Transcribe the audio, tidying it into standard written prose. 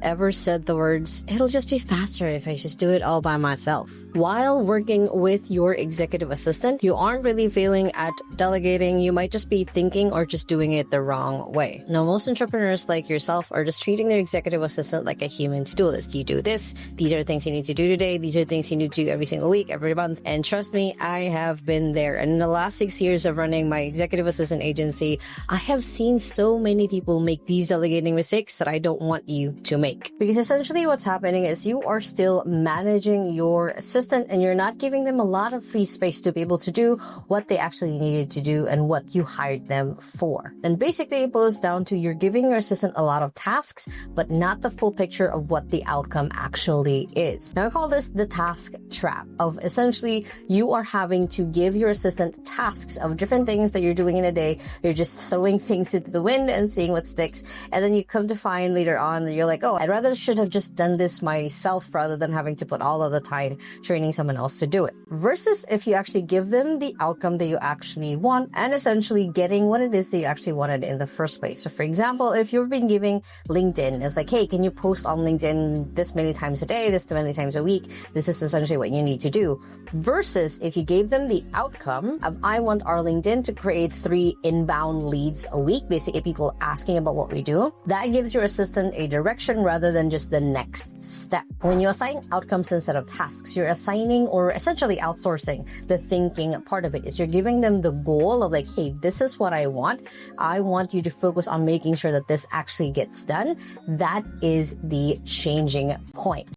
ever said the words, "It'll just be faster if I just do it all by myself"? While working with your executive assistant, you aren't really failing at delegating. You might just be thinking or just doing it the wrong way. Now, most entrepreneurs like yourself are just treating their executive assistant like a human to-do list. You do this, these are things you need to do today, these are things you need to do every single week, every month. And trust me, I have been there. And in the last 6 years of running my executive assistant agency, I have seen so many people make these delegating mistakes that I don't want you to make. Because essentially what's happening is you are still managing your assistant and you're not giving them a lot of free space to be able to do what they actually needed to do and what you hired them for. And basically it boils down to you're giving your assistant a lot of tasks, but not the full picture of what the outcome actually is. Now I call this the task trap of essentially you are having to give your assistant tasks of different things that you're doing in a day. You're just throwing things into the wind and seeing what sticks. And then you come to find later on that you're like, oh, I'd rather should have just done this myself rather than having to put all of the time training someone else to do it. Versus if you actually give them the outcome that you actually want and essentially getting what it is that you actually wanted in the first place. So for example, if you've been giving LinkedIn, it's like, hey, can you post on LinkedIn this many times a day, this many times a week? This is essentially what you need to do. Versus if you gave them the outcome of, I want our LinkedIn to create 3 inbound leads a week, basically people asking about what we do. That gives your assistant a direction rather than just the next step. When you assign outcomes instead of tasks, you're assigning or essentially outsourcing the thinking part of it. Is you're giving them the goal of like, hey, this is what I want. I want you to focus on making sure that this actually gets done. That is the changing point.